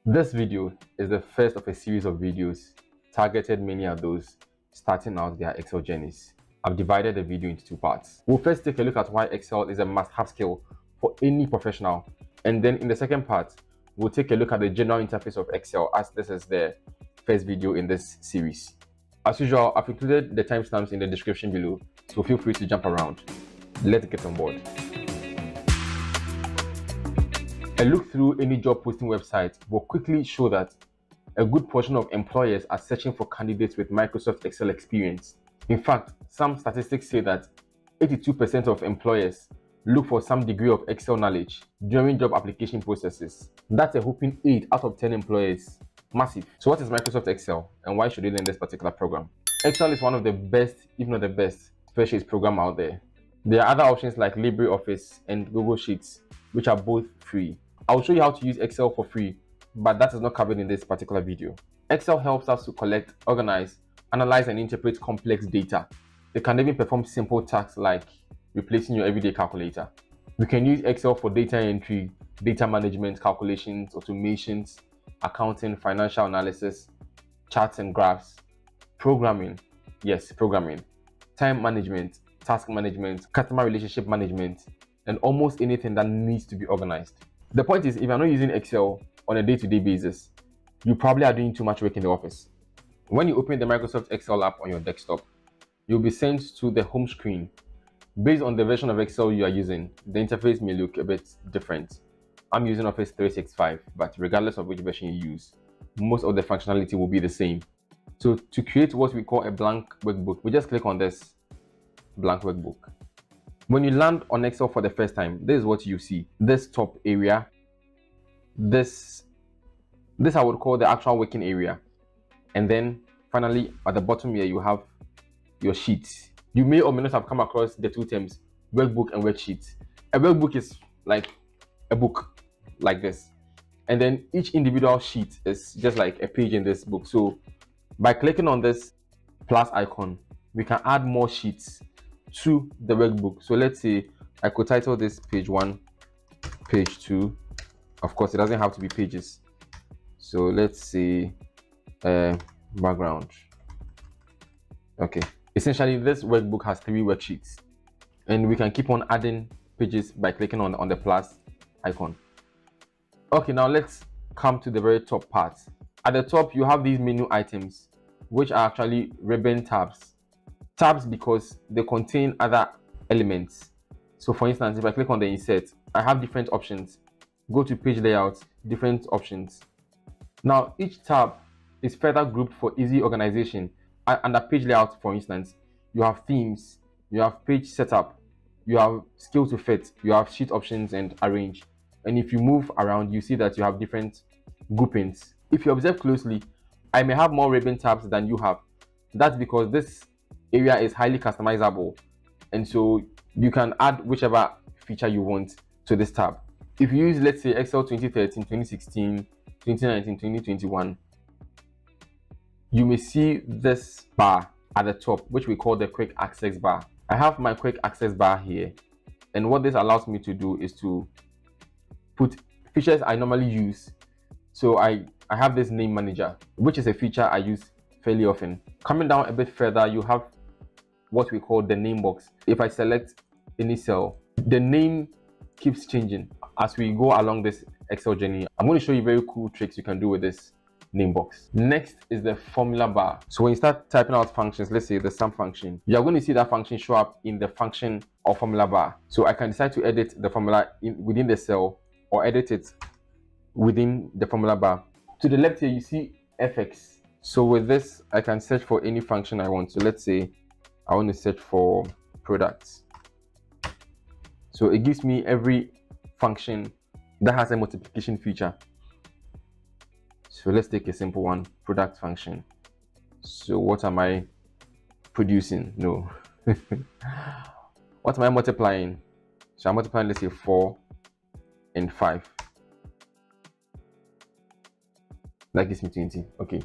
This video is the first of a series of videos targeted mainly at those starting out their Excel journeys. I've divided the video into two parts. We'll first take a look at why Excel is a must-have skill for any professional, and then in the second part, we'll take a look at the general interface of Excel, as this is the first video in this series. As usual, I've included the timestamps in the description below, so feel free to jump around. Let's get on board. A look through any job posting website will quickly show that a good portion of employers are searching for candidates with Microsoft Excel experience. In fact, some statistics say that 82% of employers look for some degree of Excel knowledge during job application processes. That's a whopping 8 out of 10 employers. Massive. So what is Microsoft Excel and why should you learn this particular program? Excel is one of the best, if not the best, spreadsheets program out there. There are other options like LibreOffice and Google Sheets, which are both free. I'll show you how to use Excel for free, but that is not covered in this particular video. Excel helps us to collect, organize, analyze, and interpret complex data. It can even perform simple tasks like replacing your everyday calculator. We can use Excel for data entry, data management, calculations, automations, accounting, financial analysis, charts and graphs, programming, time management, task management, customer relationship management, and almost anything that needs to be organized. The point is, if you're not using Excel on a day-to-day basis, you probably are doing too much work in the office. When you open the Microsoft Excel app on your desktop, you'll be sent to the home screen. Based on the version of Excel you are using, the interface may look a bit different. I'm using Office 365, but regardless of which version you use, most of the functionality will be the same. So to create what we call a blank workbook, we just click on this blank workbook. When you land on Excel for the first time, this is what you see. This top area, this I would call the actual working area. And then finally at the bottom here, you have your sheets. You may or may not have come across the two terms, workbook and worksheet. A workbook is like a book like this. And then each individual sheet is just like a page in this book. So by clicking on this plus icon, we can add more sheets to the workbook. So let's say I could title this page 1, page 2. Of course, it doesn't have to be pages. So let's say background. Okay. Essentially, this workbook has 3 worksheets, and we can keep on adding pages by clicking on the plus icon. Okay, now let's come to the very top part. At the top, you have these menu items, which are actually ribbon tabs. Tabs because they contain other elements. So for instance, if I click on the insert, I have different options. Go to page layout, different options. Now each tab is further grouped for easy organization. Under page layout, for instance, you have themes, you have page setup, you have scale to fit, you have sheet options and arrange. And if you move around, you see that you have different groupings. If you observe closely, I may have more ribbon tabs than you have. That's because this area is highly customizable, and so you can add whichever feature you want to this tab. If you use, let's say, Excel 2013, 2016, 2019, 2021, you may see this bar at the top, which we call the quick access bar. I have my quick access bar here, and what this allows me to do is to put features I normally use. So I have this name manager, which is a feature I use fairly often. Coming down a bit further, you have what we call the name box. If I select any cell, the name keeps changing as we go along this Excel journey. I'm going to show you very cool tricks you can do with this name box. Next is the formula bar. So when you start typing out functions, let's say the sum function, you are going to see that function show up in the function or formula bar. So I can decide to edit the formula within the cell or edit it within the formula bar. To the left here, you see fx. So with this, I can search for any function I want. So let's say I want to search for products. So it gives me every function that has a multiplication feature. So let's take a simple one, product function. So what am I producing? No. What am I multiplying? So I'm multiplying, let's say 4 and 5. That gives me 20. Okay.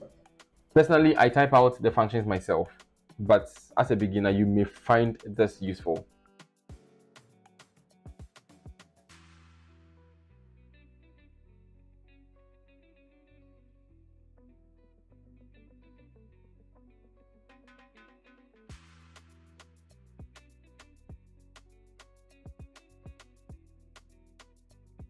Personally, I type out the functions myself, but as a beginner, you may find this useful.